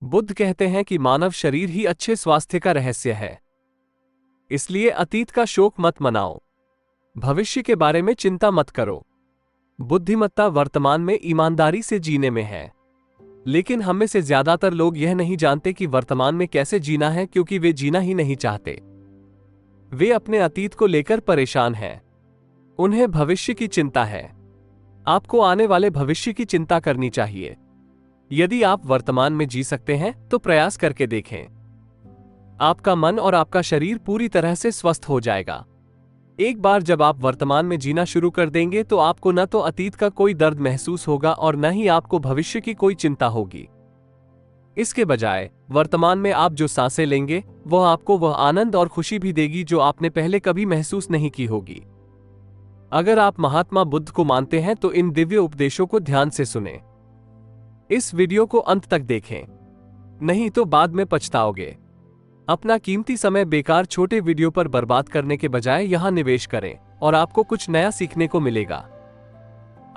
बुद्ध कहते हैं कि मानव शरीर ही अच्छे स्वास्थ्य का रहस्य है। इसलिए अतीत का शोक मत मनाओ, भविष्य के बारे में चिंता मत करो। बुद्धिमत्ता वर्तमान में ईमानदारी से जीने में है। लेकिन हम में से ज्यादातर लोग यह नहीं जानते कि वर्तमान में कैसे जीना है, क्योंकि वे जीना ही नहीं चाहते। वे अपने अतीत को लेकर परेशान हैं। उन्हें भविष्य की चिंता है। आपको आने वाले भविष्य की चिंता करनी चाहिए। यदि आप वर्तमान में जी सकते हैं तो प्रयास करके देखें। आपका मन और आपका शरीर पूरी तरह से स्वस्थ हो जाएगा। एक बार जब आप वर्तमान में जीना शुरू कर देंगे तो आपको न तो अतीत का कोई दर्द महसूस होगा और न ही आपको भविष्य की कोई चिंता होगी। इसके बजाय वर्तमान में आप जो सांसें लेंगे वह आपको वह आनंद और खुशी भी देगी जो आपने पहले कभी महसूस नहीं की होगी। अगर आप महात्मा बुद्ध को मानते हैं तो इन दिव्य उपदेशों को ध्यान से सुनें। इस वीडियो को अंत तक देखें, नहीं तो बाद में पछताओगे। अपना कीमती समय बेकार छोटे वीडियो पर बर्बाद करने के बजाय यहां निवेश करें और आपको कुछ नया सीखने को मिलेगा।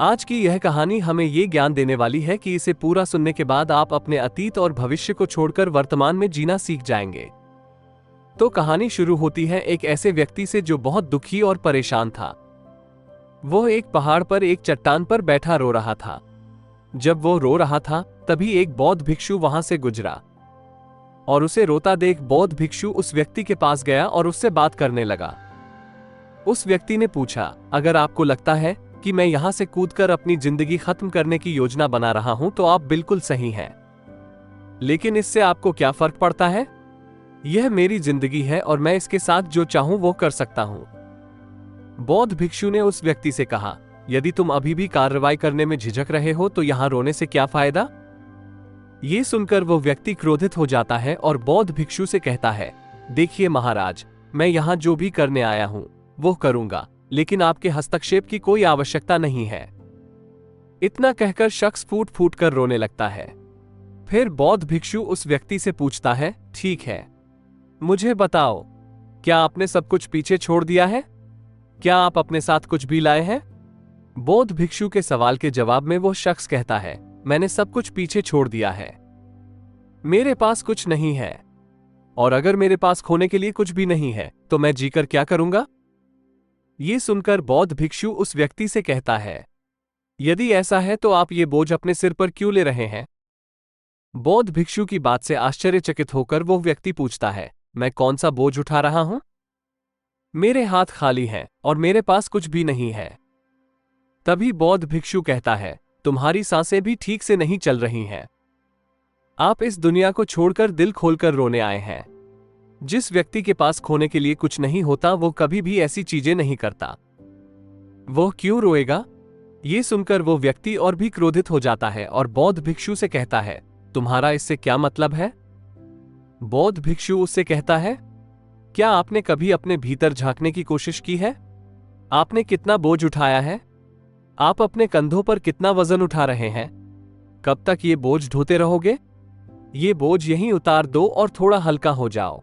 आज की यह कहानी हमें यह ज्ञान देने वाली है कि इसे पूरा सुनने के बाद आप अपने अतीत और भविष्य को छोड़कर वर्तमान में जीना सीख जाएंगे। तो कहानी शुरू होती है एक ऐसे व्यक्ति से जो बहुत दुखी और परेशान था। वह एक पहाड़ पर एक चट्टान पर बैठा रो रहा था। जब वो रो रहा था तभी एक बौद्ध भिक्षु वहां से गुजरा और उसे रोता देख बौद्ध भिक्षु उस व्यक्ति के पास गया और उससे बात करने लगा। उस व्यक्ति ने पूछा, अगर आपको लगता है कि मैं यहां से कूदकर अपनी जिंदगी खत्म करने की योजना बना रहा हूं तो आप बिल्कुल सही हैं। लेकिन इससे आपको क्या फर्क पड़ता है? यह मेरी जिंदगी है और मैं इसके साथ जो चाहूं वो कर सकता हूं। बौद्ध भिक्षु ने उस व्यक्ति से कहा, यदि तुम अभी भी कार्रवाई करने में झिझक रहे हो तो यहां रोने से क्या फायदा? ये सुनकर वो व्यक्ति क्रोधित हो जाता है और बौद्ध भिक्षु से कहता है, देखिए महाराज, मैं यहां जो भी करने आया हूं वो करूंगा, लेकिन आपके हस्तक्षेप की कोई आवश्यकता नहीं है। इतना कहकर शख्स फूट फूट कर रोने लगता है। फिर बौद्ध भिक्षु उस व्यक्ति से पूछता है, ठीक है, मुझे बताओ, क्या आपने सब कुछ पीछे छोड़ दिया है? क्या आप अपने साथ कुछ भी लाए हैं? बौद्ध भिक्षु के सवाल के जवाब में वो शख्स कहता है, मैंने सब कुछ पीछे छोड़ दिया है। मेरे पास कुछ नहीं है, और अगर मेरे पास खोने के लिए कुछ भी नहीं है तो मैं जीकर क्या करूंगा? ये सुनकर बौद्ध भिक्षु उस व्यक्ति से कहता है, यदि ऐसा है तो आप ये बोझ अपने सिर पर क्यों ले रहे हैं? बौद्ध भिक्षु की बात से आश्चर्यचकित होकर वो व्यक्ति पूछता है, मैं कौन सा बोझ उठा रहा हूं? मेरे हाथ खाली हैं और मेरे पास कुछ भी नहीं है। तभी बौद्ध भिक्षु कहता है, तुम्हारी सांसें भी ठीक से नहीं चल रही हैं। आप इस दुनिया को छोड़कर दिल खोलकर रोने आए हैं। जिस व्यक्ति के पास खोने के लिए कुछ नहीं होता वो कभी भी ऐसी चीजें नहीं करता। वो क्यों रोएगा? ये सुनकर वो व्यक्ति और भी क्रोधित हो जाता है और बौद्ध भिक्षु से कहता है, तुम्हारा इससे क्या मतलब है? बौद्ध भिक्षु उससे कहता है, क्या आपने कभी अपने भीतर झांकने की कोशिश की है? आपने कितना बोझ उठाया है? आप अपने कंधों पर कितना वजन उठा रहे हैं? कब तक ये बोझ ढोते रहोगे? ये बोझ यहीं उतार दो और थोड़ा हल्का हो जाओ।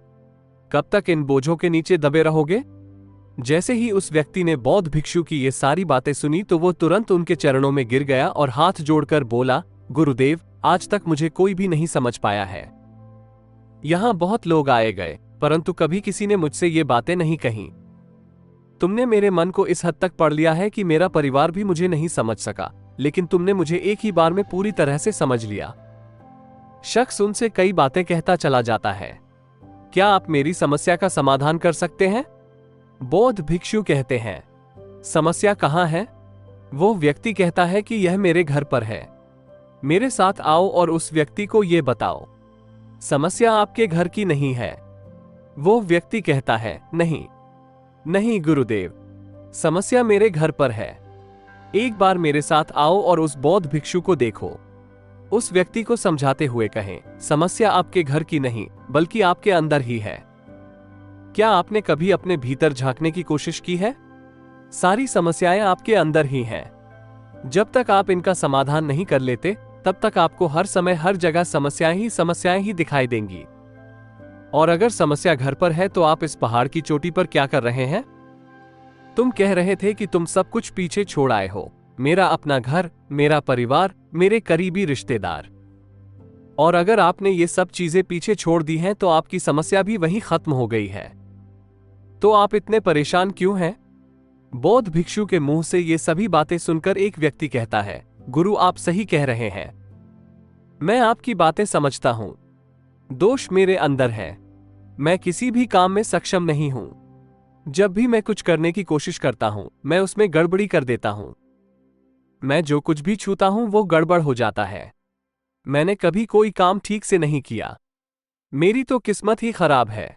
कब तक इन बोझों के नीचे दबे रहोगे? जैसे ही उस व्यक्ति ने बौद्ध भिक्षु की ये सारी बातें सुनी तो वो तुरंत उनके चरणों में गिर गया और हाथ जोड़कर बोला, गुरुदेव, आज तक मुझे कोई भी नहीं समझ पाया है। यहां बहुत लोग आए गए परंतु कभी किसी ने मुझसे ये बातें नहीं कही। तुमने मेरे मन को इस हद तक पढ़ लिया है कि मेरा परिवार भी मुझे नहीं समझ सका, लेकिन तुमने मुझे एक ही बार में पूरी तरह से समझ लिया। शख्स उनसे कई बातें कहता चला जाता है। क्या आप मेरी समस्या का समाधान कर सकते हैं? बौद्ध भिक्षु कहते हैं, समस्या कहां है? वो व्यक्ति कहता है कि यह मेरे घर पर है। मेरे साथ आओ और उस व्यक्ति को यह बताओ। समस्या आपके घर की नहीं है। वो व्यक्ति कहता है, नहीं नहीं गुरुदेव, समस्या मेरे घर पर है। एक बार मेरे साथ आओ और उस बौद्ध भिक्षु को देखो। उस व्यक्ति को समझाते हुए कहें, समस्या आपके घर की नहीं बल्कि आपके अंदर ही है। क्या आपने कभी अपने भीतर झांकने की कोशिश की है? सारी समस्याएं आपके अंदर ही हैं। जब तक आप इनका समाधान नहीं कर लेते तब तक आपको हर समय हर जगह समस्याएं ही दिखाई देंगी। और अगर समस्या घर पर है तो आप इस पहाड़ की चोटी पर क्या कर रहे हैं? तुम कह रहे थे कि तुम सब कुछ पीछे छोड़ आए हो, मेरा अपना घर, मेरा परिवार, मेरे करीबी रिश्तेदार। और अगर आपने ये सब चीजें पीछे छोड़ दी हैं तो आपकी समस्या भी वहीं खत्म हो गई है। तो आप इतने परेशान क्यों हैं? बौद्ध भिक्षु के मुंह से ये सभी बातें सुनकर एक व्यक्ति कहता है, गुरु आप सही कह रहे हैं, मैं आपकी बातें समझता हूं। दोष मेरे अंदर है, मैं किसी भी काम में सक्षम नहीं हूं। जब भी मैं कुछ करने की कोशिश करता हूं, मैं उसमें गड़बड़ी कर देता हूं। मैं जो कुछ भी छूता हूं वो गड़बड़ हो जाता है। मैंने कभी कोई काम ठीक से नहीं किया। मेरी तो किस्मत ही खराब है।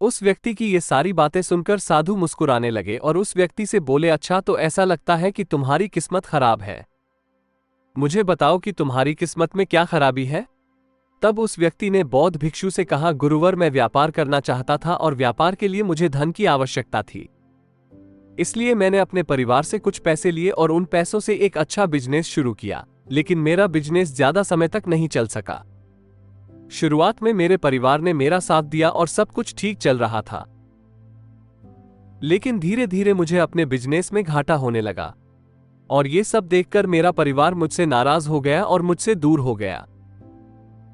उस व्यक्ति की ये सारी बातें सुनकर साधु मुस्कुराने लगे और उस व्यक्ति से बोले, अच्छा तो ऐसा लगता है कि तुम्हारी किस्मत खराब है। मुझे बताओ कि तुम्हारी किस्मत में क्या खराबी है? तब उस व्यक्ति ने बौद्ध भिक्षु से कहा, गुरुवर मैं व्यापार करना चाहता था और व्यापार के लिए मुझे धन की आवश्यकता थी। इसलिए मैंने अपने परिवार से कुछ पैसे लिए और उन पैसों से एक अच्छा बिजनेस शुरू किया, लेकिन मेरा बिजनेस ज्यादा समय तक नहीं चल सका। शुरुआत में मेरे परिवार ने मेरा साथ दिया और सब कुछ ठीक चल रहा था, लेकिन धीरे धीरे मुझे अपने बिजनेस में घाटा होने लगा और ये सब देखकर मेरा परिवार मुझसे नाराज हो गया और मुझसे दूर हो गया।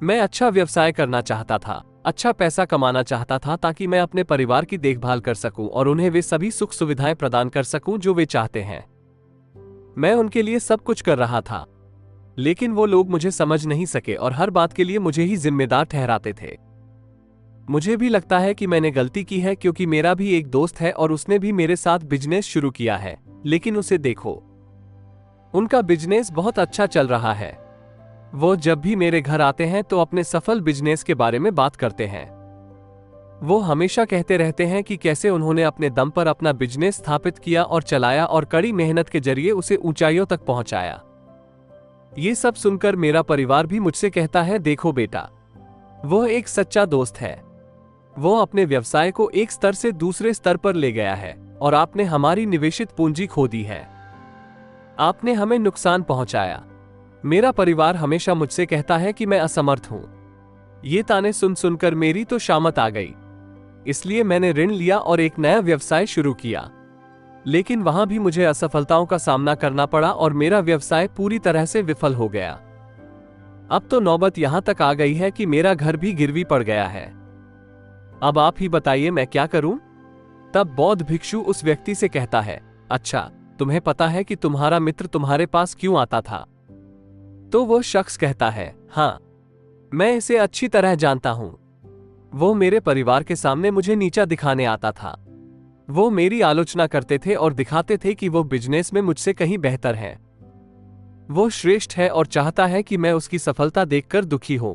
मैं अच्छा व्यवसाय करना चाहता था, अच्छा पैसा कमाना चाहता था ताकि मैं अपने परिवार की देखभाल कर सकूं और उन्हें वे सभी सुख सुविधाएं प्रदान कर सकूं जो वे चाहते हैं। मैं उनके लिए सब कुछ कर रहा था, लेकिन वो लोग मुझे समझ नहीं सके और हर बात के लिए मुझे ही जिम्मेदार ठहराते थे। मुझे भी लगता है कि मैंने गलती की है, क्योंकि मेरा भी एक दोस्त है और उसने भी मेरे साथ बिजनेस शुरू किया है, लेकिन उसे देखो, उनका बिजनेस बहुत अच्छा चल रहा है। वो जब भी मेरे घर आते हैं तो अपने सफल बिजनेस के बारे में बात करते हैं। वो हमेशा कहते रहते हैं कि कैसे उन्होंने अपने दम पर अपना बिजनेस स्थापित किया और चलाया और कड़ी मेहनत के जरिए उसे ऊंचाइयों तक पहुंचाया। ये सब सुनकर मेरा परिवार भी मुझसे कहता है, देखो बेटा, वो एक सच्चा दोस्त है। वो अपने व्यवसाय को एक स्तर से दूसरे स्तर पर ले गया है और आपने हमारी निवेशित पूंजी खो दी है। आपने हमें नुकसान पहुंचाया। मेरा परिवार हमेशा मुझसे कहता है कि मैं असमर्थ हूं। ये ताने सुन सुनकर मेरी तो शामत आ गई। इसलिए मैंने ऋण लिया और एक नया व्यवसाय शुरू किया, लेकिन वहां भी मुझे असफलताओं का सामना करना पड़ा और मेरा व्यवसाय पूरी तरह से विफल हो गया। अब तो नौबत यहां तक आ गई है कि मेरा घर भी गिरवी पड़ गया है। अब आप ही बताइए मैं क्या करूं? तब बौद्ध भिक्षु उस व्यक्ति से कहता है, अच्छा तुम्हें पता है कि तुम्हारा मित्र तुम्हारे पास क्यों आता था? तो वो शख्स कहता है, हाँ, मैं इसे अच्छी तरह जानता हूं। वो मेरे परिवार के सामने मुझे नीचा दिखाने आता था। वो मेरी आलोचना करते थे और दिखाते थे कि वो बिजनेस में मुझसे कहीं बेहतर है। वो श्रेष्ठ है और चाहता है कि मैं उसकी सफलता देखकर दुखी हूं।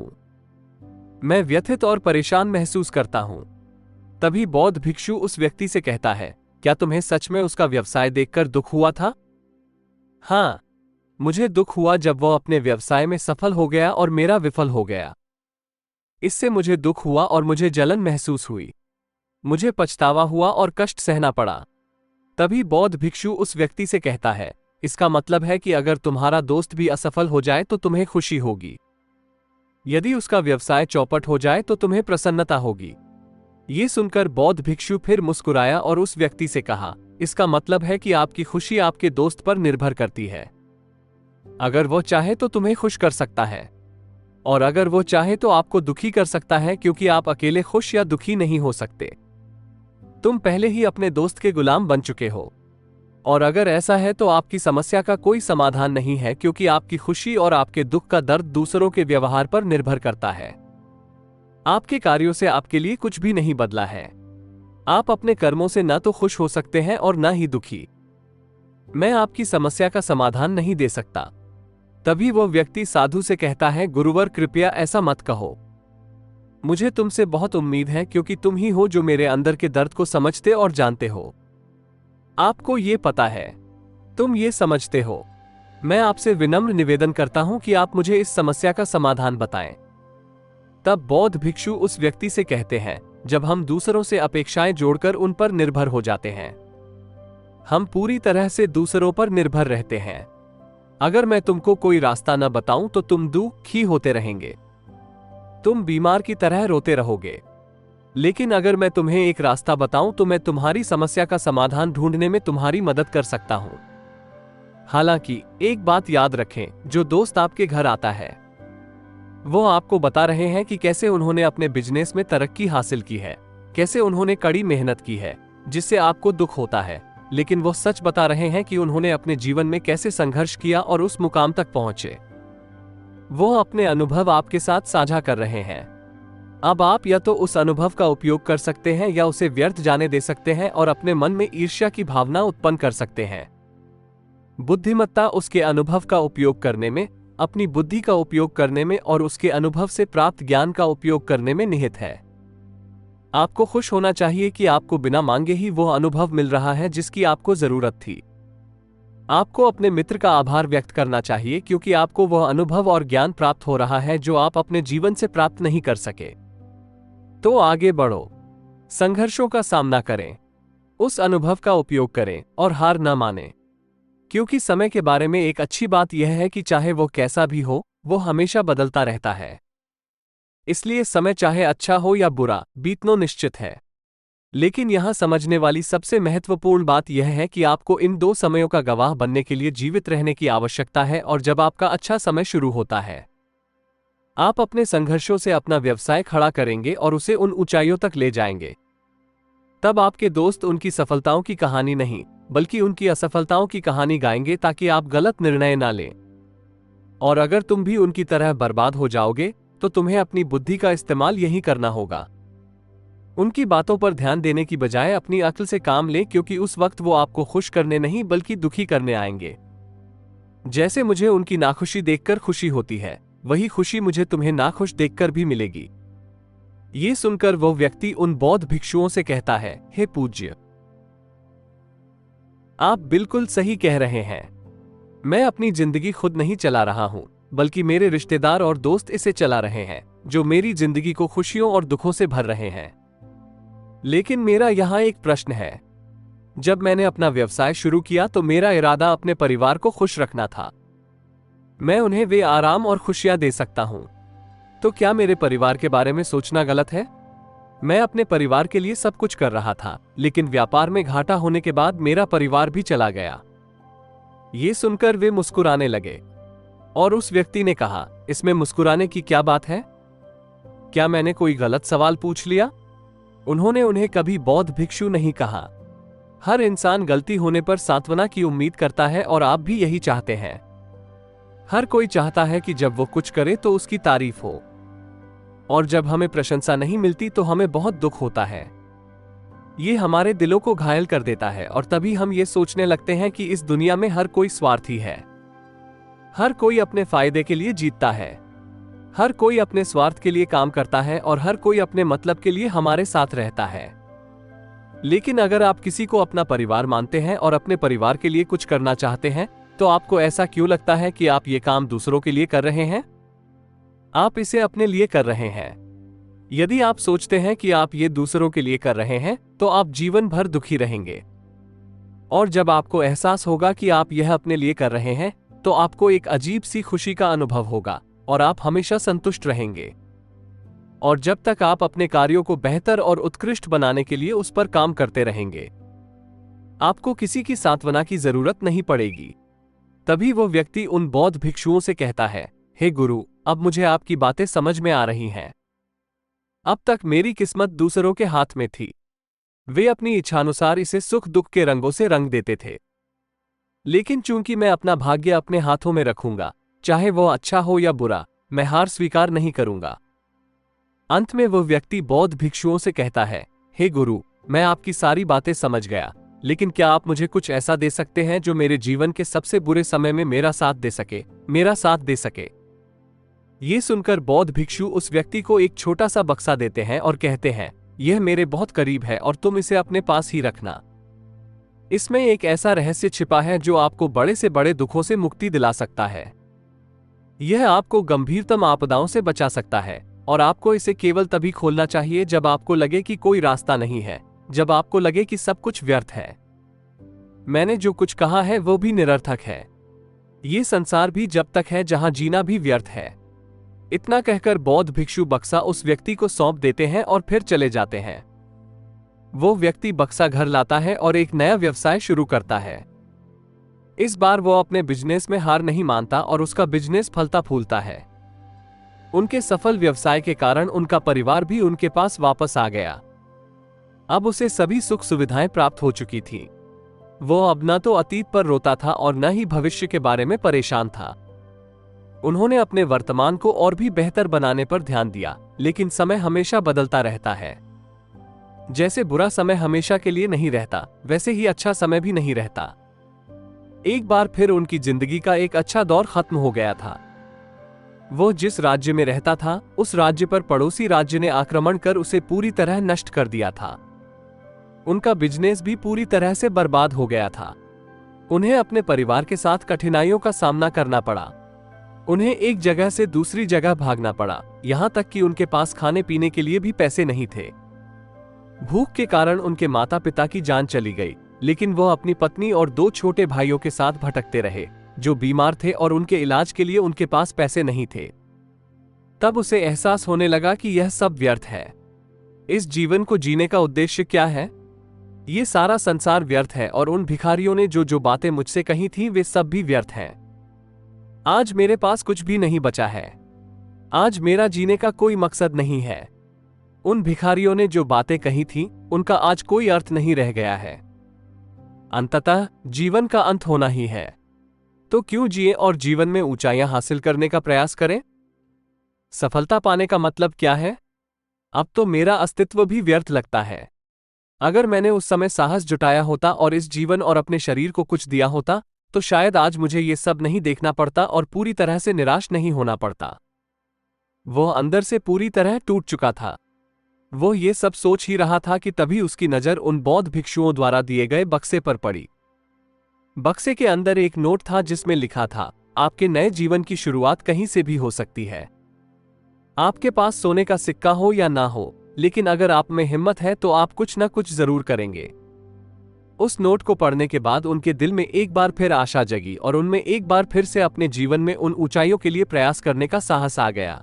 मैं व्यथित और परेशान महसूस करता हूं। तभी बौद्ध भिक्षु उस व्यक्ति से कहता है, क्या तुम्हें सच में उसका व्यवसाय देखकर दुख हुआ था? हाँ, मुझे दुख हुआ जब वो अपने व्यवसाय में सफल हो गया और मेरा विफल हो गया। इससे मुझे दुख हुआ और मुझे जलन महसूस हुई। मुझे पछतावा हुआ और कष्ट सहना पड़ा। तभी बौद्ध भिक्षु उस व्यक्ति से कहता है, इसका मतलब है कि अगर तुम्हारा दोस्त भी असफल हो जाए तो तुम्हें खुशी होगी। यदि उसका व्यवसाय चौपट हो जाए तो तुम्हें प्रसन्नता होगी। ये सुनकर बौद्ध भिक्षु फिर मुस्कुराया और उस व्यक्ति से कहा, इसका मतलब है कि आपकी खुशी आपके दोस्त पर निर्भर करती है। अगर वो चाहे तो तुम्हें खुश कर सकता है, और अगर वो चाहे तो आपको दुखी कर सकता है, क्योंकि आप अकेले खुश या दुखी नहीं हो सकते। तुम पहले ही अपने दोस्त के गुलाम बन चुके हो, और अगर ऐसा है तो आपकी समस्या का कोई समाधान नहीं है, क्योंकि आपकी खुशी और आपके दुख का दर्द दूसरों के व्यवहार पर निर्भर करता है। आपके कार्यों से आपके लिए कुछ भी नहीं बदला है। आप अपने कर्मों से न तो खुश हो सकते हैं और न ही दुखी। मैं आपकी समस्या का समाधान नहीं दे सकता। तभी वो व्यक्ति साधु से कहता है, गुरुवर कृपया ऐसा मत कहो। मुझे तुमसे बहुत उम्मीद है, क्योंकि तुम ही हो जो मेरे अंदर के दर्द को समझते और जानते हो। आपको ये पता है, तुम ये समझते हो। मैं आपसे विनम्र निवेदन करता हूं कि आप मुझे इस समस्या का समाधान बताएं। तब बौद्ध भिक्षु उस व्यक्ति से कहते हैं, जब हम दूसरों से अपेक्षाएं जोड़कर उन पर निर्भर हो जाते हैं, हम पूरी तरह से दूसरों पर निर्भर रहते हैं। अगर मैं तुमको कोई रास्ता न बताऊं तो तुम दुखी होते रहेंगे, तुम बीमार की तरह रोते रहोगे। लेकिन अगर मैं तुम्हें एक रास्ता बताऊं तो मैं तुम्हारी समस्या का समाधान ढूंढने में तुम्हारी मदद कर सकता हूं। हालांकि एक बात याद रखें, जो दोस्त आपके घर आता है वो आपको बता रहे हैं कि कैसे उन्होंने अपने बिजनेस में तरक्की हासिल की है, कैसे उन्होंने कड़ी मेहनत की है, जिससे आपको दुख होता है, लेकिन वो सच बता रहे हैं कि उन्होंने अपने जीवन में कैसे संघर्ष किया और उस मुकाम तक पहुंचे। वो अपने अनुभव आपके साथ साझा कर रहे हैं। अब आप या तो उस अनुभव का उपयोग कर सकते हैं या उसे व्यर्थ जाने दे सकते हैं और अपने मन में ईर्ष्या की भावना उत्पन्न कर सकते हैं। बुद्धिमत्ता उसके अनुभव का उपयोग करने में, अपनी बुद्धि का उपयोग करने में और उसके अनुभव से प्राप्त ज्ञान का उपयोग करने में निहित है। आपको खुश होना चाहिए कि आपको बिना मांगे ही वो अनुभव मिल रहा है जिसकी आपको जरूरत थी। आपको अपने मित्र का आभार व्यक्त करना चाहिए क्योंकि आपको वह अनुभव और ज्ञान प्राप्त हो रहा है जो आप अपने जीवन से प्राप्त नहीं कर सके। तो आगे बढ़ो, संघर्षों का सामना करें, उस अनुभव का उपयोग करें और हार न मानें, क्योंकि समय के बारे में एक अच्छी बात यह है कि चाहे वो कैसा भी हो, वो हमेशा बदलता रहता है। इसलिए समय चाहे अच्छा हो या बुरा, बीतना निश्चित है। लेकिन यहां समझने वाली सबसे महत्वपूर्ण बात यह है कि आपको इन दो समयों का गवाह बनने के लिए जीवित रहने की आवश्यकता है, और जब आपका अच्छा समय शुरू होता है, आप अपने संघर्षों से अपना व्यवसाय खड़ा करेंगे और उसे उन ऊंचाइयों तक ले जाएंगे। तब आपके दोस्त उनकी सफलताओं की कहानी नहीं, बल्कि उनकी असफलताओं की कहानी गाएंगे ताकि आप गलत निर्णय ना लें। और अगर तुम भी उनकी तरह बर्बाद हो जाओगे तो तुम्हें अपनी बुद्धि का इस्तेमाल यही करना होगा। उनकी बातों पर ध्यान देने की बजाय अपनी अक्ल से काम लें, क्योंकि उस वक्त वो आपको खुश करने नहीं बल्कि दुखी करने आएंगे। जैसे मुझे उनकी नाखुशी देखकर खुशी होती है, वही खुशी मुझे तुम्हें नाखुश देखकर भी मिलेगी। ये सुनकर वो व्यक्ति उन बौद्ध भिक्षुओं से कहता है, हे पूज्य, आप बिल्कुल सही कह रहे हैं। मैं अपनी जिंदगी खुद नहीं चला रहा हूं, बल्कि मेरे रिश्तेदार और दोस्त इसे चला रहे हैं, जो मेरी जिंदगी को खुशियों और दुखों से भर रहे हैं। लेकिन मेरा यहां एक प्रश्न है। जब मैंने अपना व्यवसाय शुरू किया तो मेरा इरादा अपने परिवार को खुश रखना था। मैं उन्हें वे आराम और खुशियां दे सकता हूं। तो क्या मेरे परिवार के बारे में सोचना गलत है? मैं अपने परिवार के लिए सब कुछ कर रहा था, लेकिन व्यापार में घाटा होने के बाद मेरा परिवार भी चला गया। ये सुनकर वे मुस्कुराने लगे और उस व्यक्ति ने कहा, इसमें मुस्कुराने की क्या बात है? क्या मैंने कोई गलत सवाल पूछ लिया? उन्होंने उन्हें कभी बौद्ध भिक्षु नहीं कहा। हर इंसान गलती होने पर सांत्वना की उम्मीद करता है और आप भी यही चाहते हैं। हर कोई चाहता है कि जब वो कुछ करे तो उसकी तारीफ हो, और जब हमें प्रशंसा नहीं मिलती तो हमें बहुत दुख होता है। ये हमारे दिलों को घायल कर देता है और तभी हम ये सोचने लगते हैं कि इस दुनिया में हर कोई स्वार्थी है। हर कोई अपने फायदे के लिए जीतता है, हर कोई अपने स्वार्थ के लिए काम करता है और हर कोई अपने मतलब के लिए हमारे साथ रहता है। लेकिन अगर आप किसी को अपना परिवार मानते हैं और अपने परिवार के लिए कुछ करना चाहते हैं, तो आपको ऐसा क्यों लगता है कि आप ये काम दूसरों के लिए कर रहे हैं? आप इसे अपने लिए कर रहे हैं। यदि आप सोचते हैं कि आप ये दूसरों के लिए कर रहे हैं, तो आप जीवन भर दुखी रहेंगे। और जब आपको एहसास होगा कि आप यह अपने लिए कर रहे हैं, तो आपको एक अजीब सी खुशी का अनुभव होगा और आप हमेशा संतुष्ट रहेंगे। और जब तक आप अपने कार्यों को बेहतर और उत्कृष्ट बनाने के लिए उस पर काम करते रहेंगे, आपको किसी की सांत्वना की जरूरत नहीं पड़ेगी। तभी वो व्यक्ति उन बौद्ध भिक्षुओं से कहता है, हे गुरु, अब मुझे आपकी बातें समझ में आ रही हैं। अब तक मेरी किस्मत दूसरों के हाथ में थी। वे अपनी इच्छानुसार इसे सुख दुख के रंगों से रंग देते थे। लेकिन चूंकि मैं अपना भाग्य अपने हाथों में रखूंगा, चाहे वो अच्छा हो या बुरा, मैं हार स्वीकार नहीं करूंगा। अंत में वो व्यक्ति बौद्ध भिक्षुओं से कहता है, हे गुरु, मैं आपकी सारी बातें समझ गया, लेकिन क्या आप मुझे कुछ ऐसा दे सकते हैं जो मेरे जीवन के सबसे बुरे समय में मेरा साथ दे सके। ये सुनकर बौद्ध भिक्षु उस व्यक्ति को एक छोटा सा बक्सा देते हैं और कहते हैं, यह मेरे बहुत करीब है और तुम इसे अपने पास ही रखना। इसमें एक ऐसा रहस्य छिपा है जो आपको बड़े से बड़े दुखों से मुक्ति दिला सकता है। यह आपको गंभीरतम आपदाओं से बचा सकता है, और आपको इसे केवल तभी खोलना चाहिए जब आपको लगे कि कोई रास्ता नहीं है, जब आपको लगे कि सब कुछ व्यर्थ है। मैंने जो कुछ कहा है वो भी निरर्थक है। ये संसार भी जब तक है जहां जीना भी व्यर्थ है। इतना कहकर बौद्ध भिक्षु बक्सा उस व्यक्ति को सौंप देते हैं और फिर चले जाते हैं। वो व्यक्ति बक्सा घर लाता है और एक नया व्यवसाय शुरू करता है। इस बार वो अपने बिजनेस में हार नहीं मानता और उसका बिजनेस फलता फूलता है। उनके सफल व्यवसाय के कारण उनका परिवार भी उनके पास वापस आ गया। अब उसे सभी सुख सुविधाएं प्राप्त हो चुकी थी। वो अब न तो अतीत पर रोता था और न ही भविष्य के बारे में परेशान था। उन्होंने अपने वर्तमान को और भी बेहतर बनाने पर ध्यान दिया, लेकिन समय हमेशा बदलता रहता है। जैसे बुरा समय हमेशा के लिए नहीं रहता, वैसे ही अच्छा समय भी नहीं रहता। एक बार फिर उनकी जिंदगी का एक अच्छा दौर खत्म हो गया था। वो जिस राज्य में रहता था, उस राज्य पर पड़ोसी राज्य ने आक्रमण कर उसे पूरी तरह नष्ट कर दिया था। उनका बिजनेस भी पूरी तरह से बर्बाद हो गया था। उन्हें अपने परिवार के साथ कठिनाइयों का सामना करना पड़ा। उन्हें एक जगह से दूसरी जगह भागना पड़ा, यहां तक कि उनके पास खाने पीने के लिए भी पैसे नहीं थे। भूख के कारण उनके माता पिता की जान चली गई, लेकिन वह अपनी पत्नी और 2 छोटे भाइयों के साथ भटकते रहे, जो बीमार थे और उनके इलाज के लिए उनके पास पैसे नहीं थे। तब उसे एहसास होने लगा कि यह सब व्यर्थ है। इस जीवन को जीने का उद्देश्य क्या है? ये सारा संसार व्यर्थ है और उन भिखारियों ने जो जो बातें मुझसे कही थी वे सब भी व्यर्थ हैं। आज मेरे पास कुछ भी नहीं बचा है। आज मेरा जीने का कोई मकसद नहीं है। उन भिखारियों ने जो बातें कही थी उनका आज कोई अर्थ नहीं रह गया है। अंततः जीवन का अंत होना ही है, तो क्यों जिए और जीवन में ऊंचाइयां हासिल करने का प्रयास करें? सफलता पाने का मतलब क्या है? अब तो मेरा अस्तित्व भी व्यर्थ लगता है। अगर मैंने उस समय साहस जुटाया होता और इस जीवन और अपने शरीर को कुछ दिया होता, तो शायद आज मुझे ये सब नहीं देखना पड़ता और पूरी तरह से निराश नहीं होना पड़ता। वह अंदर से पूरी तरह टूट चुका था। वो ये सब सोच ही रहा था कि तभी उसकी नजर उन बौद्ध भिक्षुओं द्वारा दिए गए बक्से पर पड़ी। बक्से के अंदर एक नोट था जिसमें लिखा था, आपके नए जीवन की शुरुआत कहीं से भी हो सकती है। आपके पास सोने का सिक्का हो या ना हो, लेकिन अगर आप में हिम्मत है तो आप कुछ ना कुछ जरूर करेंगे। उस नोट को पढ़ने के बाद उनके दिल में एक बार फिर आशा जगी और उनमें एक बार फिर से अपने जीवन में उन ऊंचाइयों के लिए प्रयास करने का साहस आ गया।